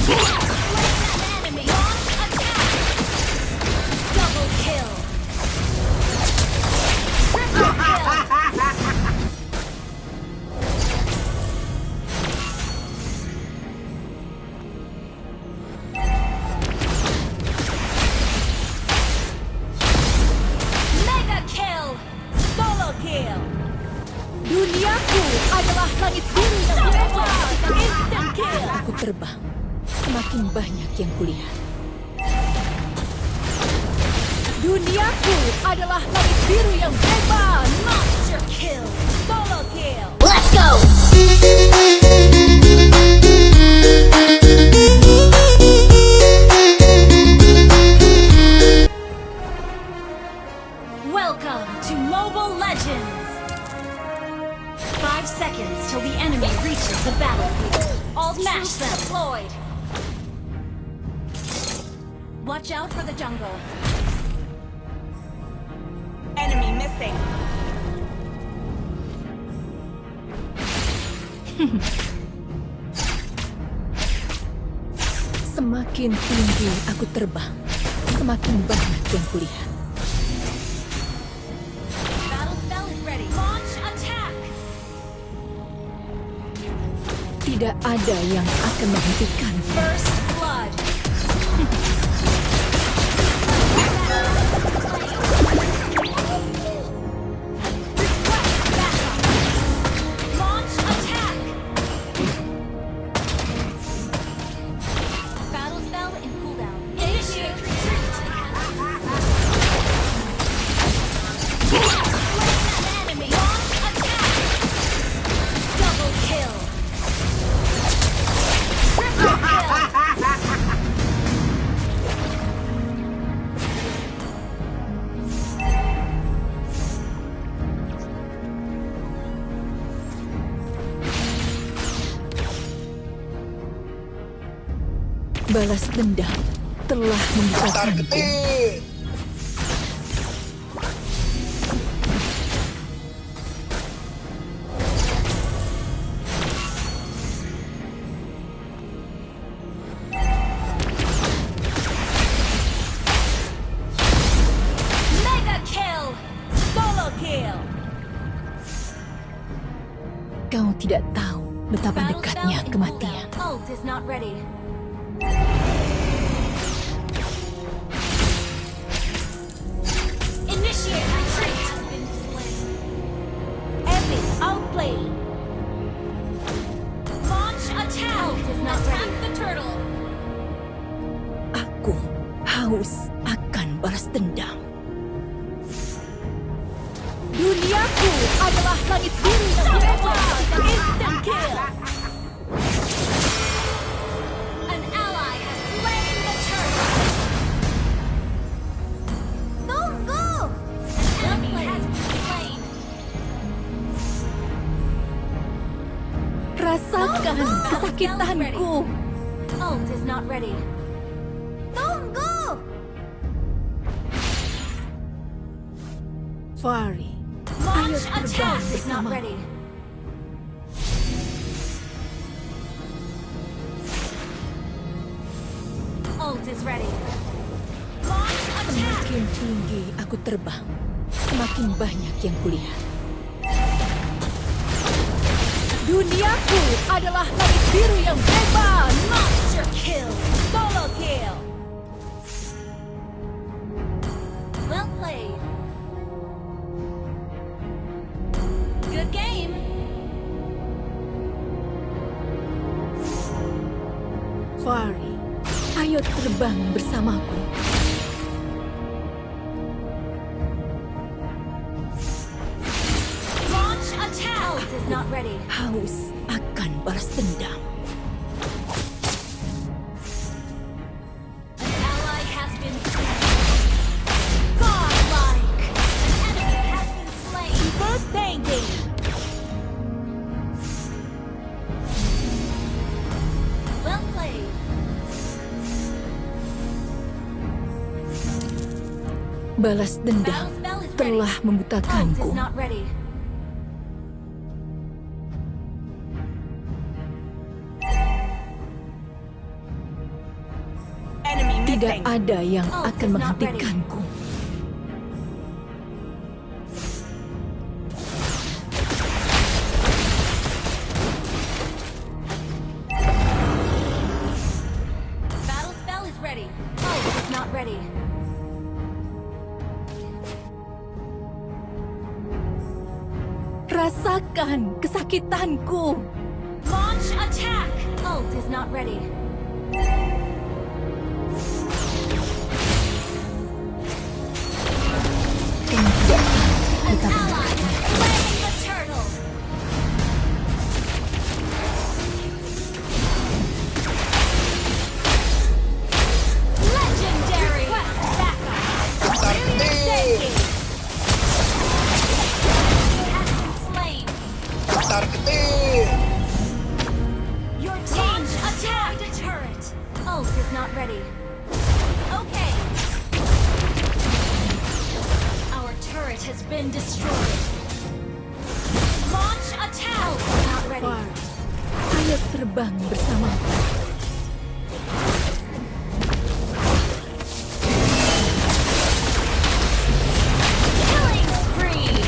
Enemy. Attack. Double kill. Triple kill. Mega kill. Solo kill. Duniaku adalah langit biru yang bebas. Instant kill. Aku terbang, semakin banyak yang kulihat. Duniaku adalah langit biru yang bebas. Monster kill. Solo kill. Let's go! Welcome to Mobile Legends! 5 seconds till the enemy reaches the battlefield. All smash them! Deployed. Watch out for the jungle. Enemy missing. Semakin tinggi aku terbang, semakin banyak yang kulihat. Battle spell is ready. Launch attack! Tidak ada yang akan menghentikan. First blood. Request backup. Launch attack. Battle spell in cooldown. Initiate retreat. Enemy. Launch attack. Double kill. Triple kill. Balas dendam telah membukakanku. Mega kill. Solo kill. Kau tidak tahu betapa Battle dekatnya spell in kematian. cooldown. Ult is not ready. Initiate retreat. Epic outplay. Launch attack. Ult is not ready. The turtle. Aku haus akan balas dendam. Duniaku adalah langit biru yang bebas. Instant kill. An ally has slain the turtle. Tunggu. An enemy has been slain. Rasakan kesakitanku. Ult is not ready. Tunggu. Fari, Launch ayo terbang attack is not bersama. ready. Ult is ready. Launch attack. Semakin tinggi aku terbang, semakin banyak yang kulihat. Duniaku adalah langit biru yang bebas. Monster kill. Solo kill. Well played. Good game. Fari, ayo terbang bersamaku. Launch attack. Ult is not ready. Haus akan balas dendam. An ally has been slain. Godlike. An enemy has been slain. Birthday game. Well played. Balas dendam Battle spell is ready. telah Ult membutakanku. is not ready. Tidak ada yang Oh, akan it's not ready. menghentikanku. Battle spell is ready. Oh, it's not ready. Rasakan kesakitanku. Launch attack! Ult is not ready. Kamu tidak An betapa ally has slain the turtle! Legendary! Request backup! Brilliant thinking! He has been slain! Your team attacked a turret! Ult is not ready. Okay. Our turret has been destroyed. Launch attack! Ult is not ready. Ayo terbang bersamaku. Killing spree!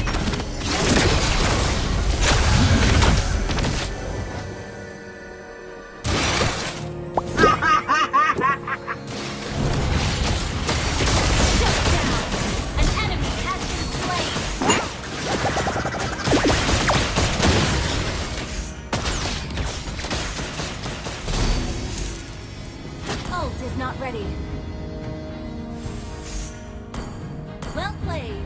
Shut down! An enemy has been slain! Ult is not ready. Well played.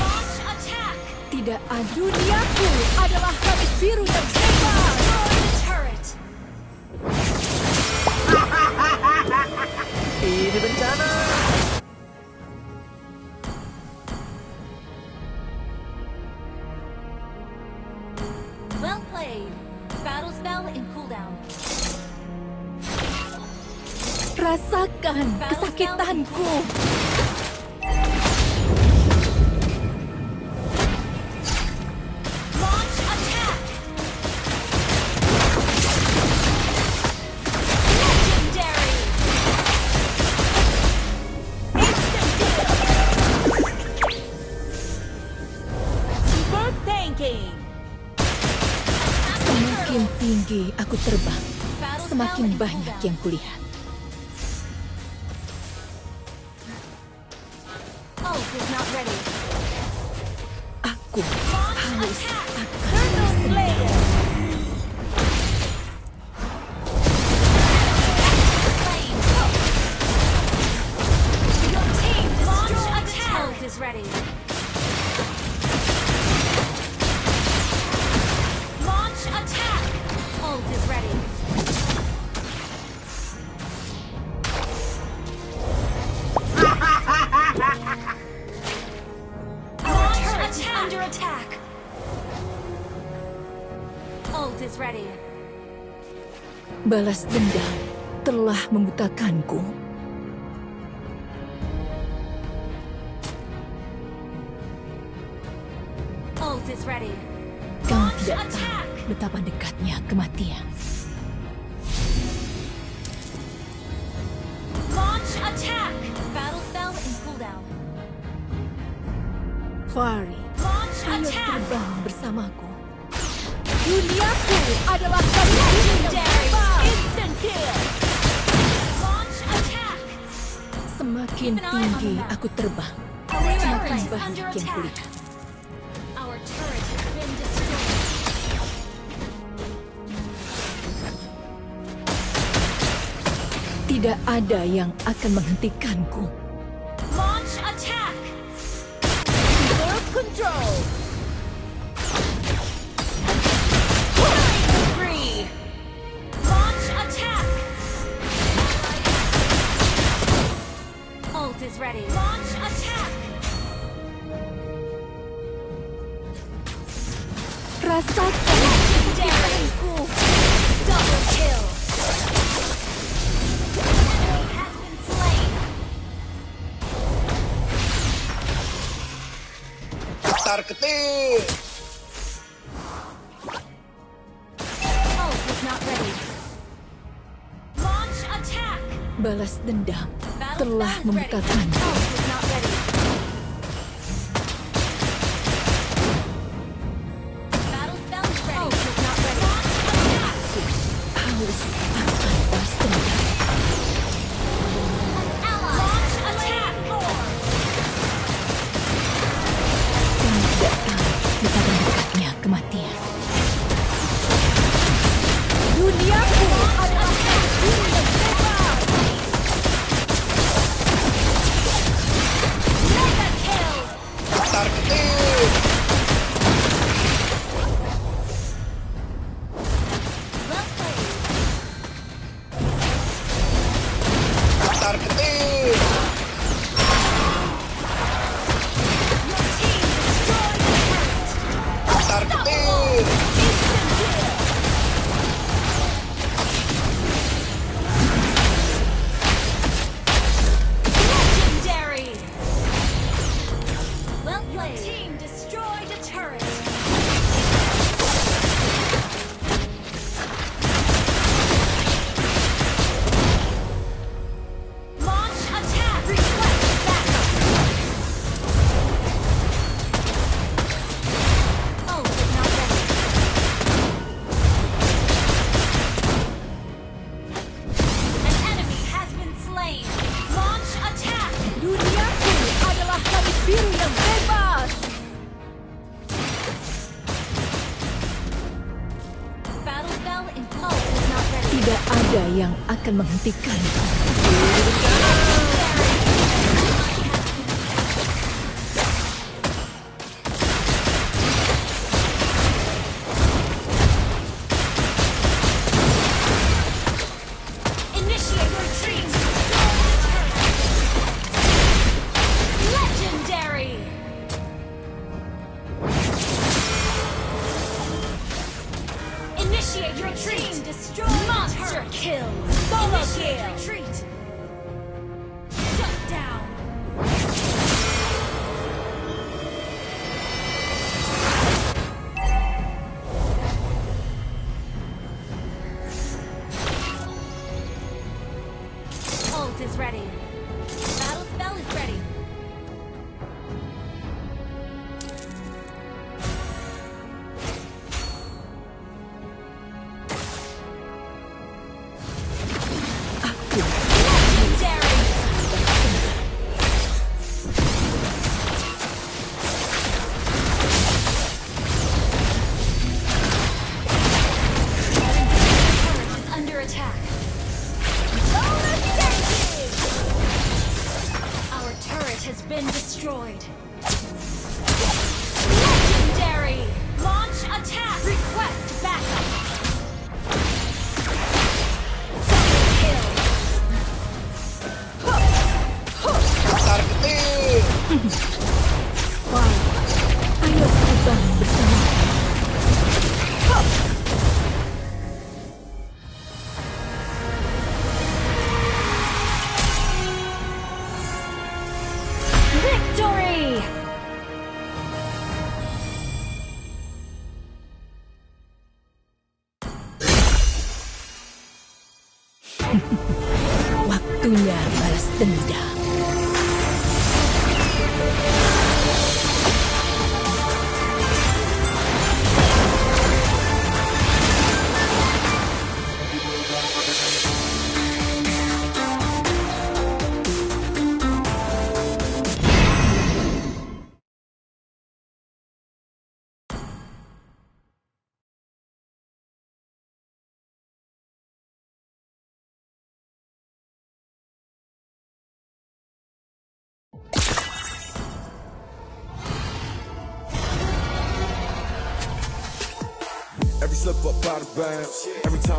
Launch attack! Tidak ada duniaku adalah garis biru yang bebas. Destroy the turret! Ini bencana. Well played. Battle spell in cooldown. Rasakan kesakitanku. Launch attack! Legendary! Instant kill! Super thinking! Semakin tinggi aku terbang, semakin banyak yang kulihat. Ult is not ready. Aku Launch harus attack! akan Turtle Slayer! Slain. Your team launch attack! Ult is ready. Launch attack! Ult is ready. Our turret is under attack. Ult is ready. balas dendam telah membutakanku. Ult is ready. Kau Launch tidak attack! tahu betapa dekatnya kematian. Launch attack! Battle spell in cooldown. Fari, Launch ayo attack! terbang bersamaku. Duniaku adalah garis biru yang Legendary! bebas. Instant kill! Launch attack! Semakin Keep an eye on tinggi the map. aku terbang, Our turret semakin is banyak under yang attack. kulihat. Our turret has been destroyed. Tidak ada yang akan menghentikanku. Launch attack! Super control! Killing spree! Launch attack! Ult is ready. Launch attack! Rasakan Legendary! Double kill! Enemy has been slain! Tar ketik. Ult is not ready. Launch attack! Balas dendam Battle telah spell is ready. membukakanku. Ult is not ready. Battle spell is ready. Ult is not ready. Attack! Haus akan balas dendam. Launch attack! Kau tidak tahu betapa dekatnya kematian. Duniaku adalah diri yang bebas. Mega kill! Tar ketir. Well played. Tar ketir. Your team destroyed the turret. Tar ketir. Instant kill! Legendary! Well played. Your team destroyed a turret. Launch attack! Request backup! Ult is not ready. An enemy has been slain. Launch attack! Duniaku adalah garis biru yang bebas. Battle spell in ult is not ready. Tidak ada yang akan menghentikanku. Initiate retreat! Legendary! Initiate retreat! Destroy monster kill! Initiate retreat! Shut down! Ult is ready. Battle spell is ready. Aku Legendary! Turret is under attack. Our turret has been destroyed. Legendary! Launch attack! Request backup! Double kill! Tar ketir. wow. Ayo terbang bersama. Victory! Waktunya balas dendam. Every slip up out of bounds, every time.